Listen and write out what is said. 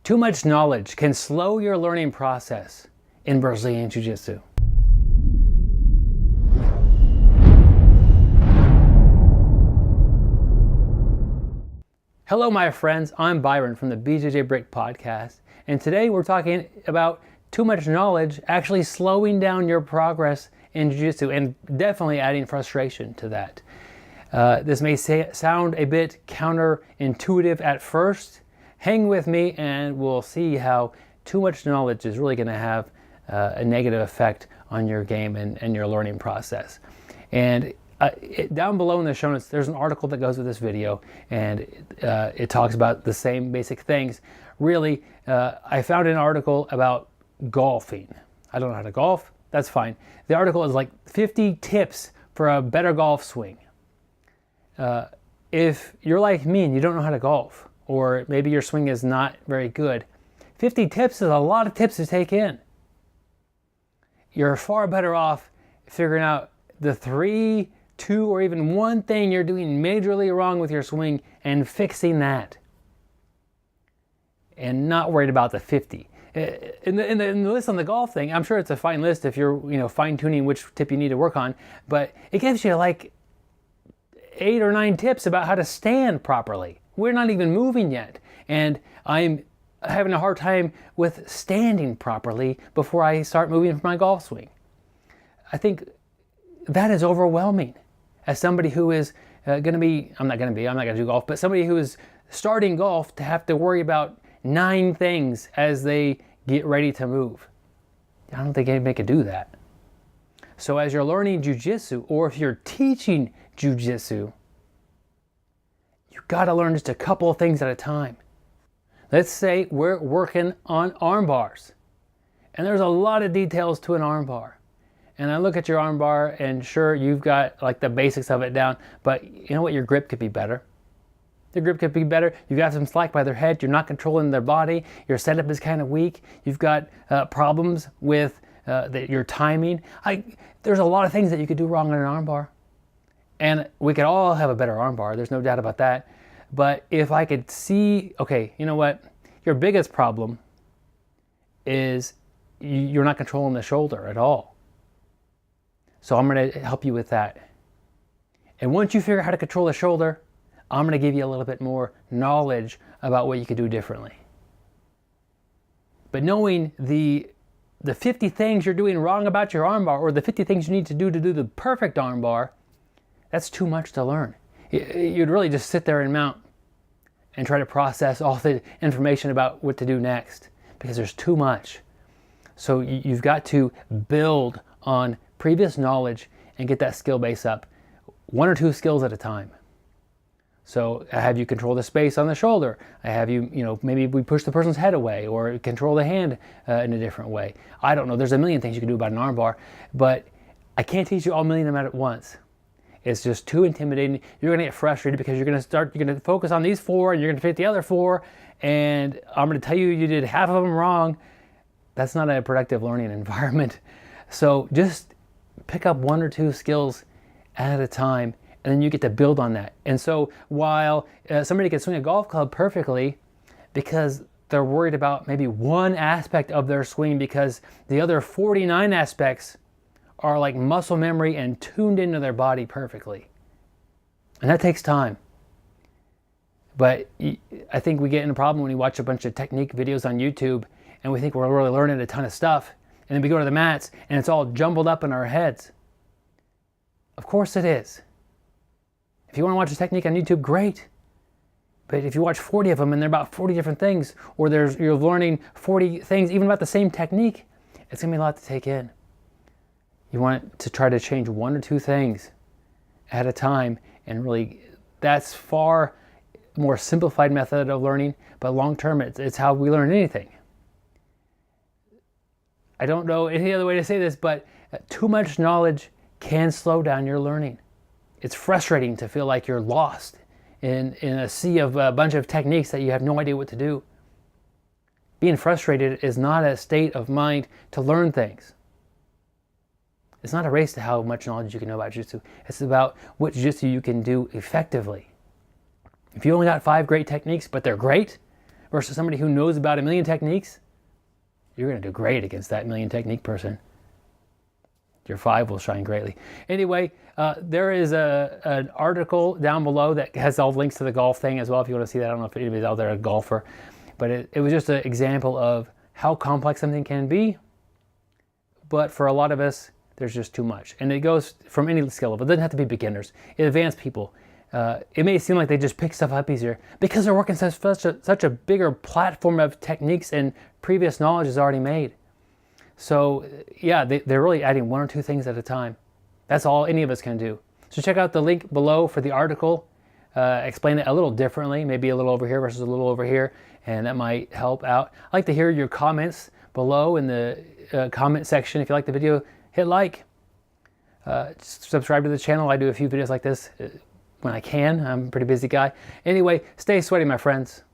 Too much knowledge can slow your learning process in Brazilian Jiu-Jitsu. Hello my friends, I'm Byron from the BJJ Brick Podcast, and today we're talking about too much knowledge actually slowing down your progress in Jiu-Jitsu and definitely adding frustration to that. This may sound a bit counterintuitive at first. Hang with me and we'll see how too much knowledge is really going to have a negative effect on your game and your learning process. And down below in the show notes, there's an article that goes with this video, and it talks about the same basic things. Really, I found an article about golfing. I don't know how to golf, that's fine. The article is like 50 tips for a better golf swing. If you're like me and you don't know how to golf, or maybe your swing is not very good, 50 tips is a lot of tips to take in. You're far better off figuring out the 3, 2, or even 1 thing you're doing majorly wrong with your swing and fixing that. And not worried about the 50. In the list on the golf thing, I'm sure it's a fine list if you're fine-tuning which tip you need to work on, but it gives you like 8 or 9 tips about how to stand properly. We're not even moving yet, and I'm having a hard time with standing properly before I start moving from my golf swing. I think that is overwhelming. As somebody who is I'm not going to do golf, but somebody who is starting golf to have to worry about 9 things as they get ready to move. I don't think anybody could do that. So as you're learning Jiu-Jitsu, or if you're teaching Jiu-Jitsu, you got to learn just a couple of things at a time. Let's say we're working on arm bars, and there's a lot of details to an arm bar. And I look at your arm bar, and sure, you've got like the basics of it down, but you know what? Your grip could be better. The grip could be better. You've got some slack by their head. You're not controlling their body. Your setup is kind of weak. You've got problems with your timing. There's a lot of things that you could do wrong on an arm bar. And we could all have a better arm bar. There's no doubt about that. But if I could see, okay, you know what? Your biggest problem is you're not controlling the shoulder at all. So I'm going to help you with that. And once you figure out how to control the shoulder, I'm going to give you a little bit more knowledge about what you could do differently. But knowing the 50 things you're doing wrong about your armbar, or the 50 things you need to do the perfect armbar, that's too much to learn. You'd really just sit there and mount and try to process all the information about what to do next, because there's too much. So you've got to build on previous knowledge and get that skill base up, 1 or 2 skills at a time. So I have you control the space on the shoulder. I have you, maybe we push the person's head away, or control the hand in a different way. I don't know, there's a million things you can do about an armbar, but I can't teach you all 1,000,000 of them at once. It's just too intimidating. You're gonna get frustrated because you're gonna focus on these 4 and you're gonna forget the other 4, and I'm gonna tell you you did half of them wrong. That's not a productive learning environment. So just pick up 1 or 2 skills at a time, and then you get to build on that. And so while somebody can swing a golf club perfectly because they're worried about maybe 1 aspect of their swing, because the other 49 aspects are like muscle memory and tuned into their body perfectly. And that takes time. But I think we get in a problem when we watch a bunch of technique videos on YouTube and we think we're really learning a ton of stuff, and then we go to the mats and it's all jumbled up in our heads. Of course it is. If you want to watch a technique on YouTube, great. But if you watch 40 of them and they're about 40 different things, or you're learning 40 things even about the same technique, it's going to be a lot to take in. You want to try to change 1 or 2 things at a time, and really that's far more simplified method of learning, but long term it's how we learn anything. I don't know any other way to say this, but too much knowledge can slow down your learning. It's frustrating to feel like you're lost in a sea of a bunch of techniques that you have no idea what to do. Being frustrated is not a state of mind to learn things. It's not a race to how much knowledge you can know about Jiu-Jitsu. It's about what Jiu-Jitsu you can do effectively. If you only got 5 great techniques, but they're great, versus somebody who knows about a million techniques, you're going to do great against that million technique person. Your 5 will shine greatly. Anyway, there is an article down below that has all links to the golf thing as well, if you want to see that. I don't know if anybody's out there a golfer, but it was just an example of how complex something can be. But for a lot of us, there's just too much. And it goes from any skill level. It doesn't have to be beginners. Advanced people. It may seem like they just pick stuff up easier because they're working such a bigger platform of techniques and previous knowledge is already made. So yeah, they're really adding 1 or 2 things at a time. That's all any of us can do. So check out the link below for the article. Explain it a little differently, maybe a little over here versus a little over here, and that might help out. I'd like to hear your comments below in the comment section. If you like the video, hit like. Subscribe to the channel. I do a few videos like this when I can. I'm a pretty busy guy. Anyway, stay sweaty, my friends.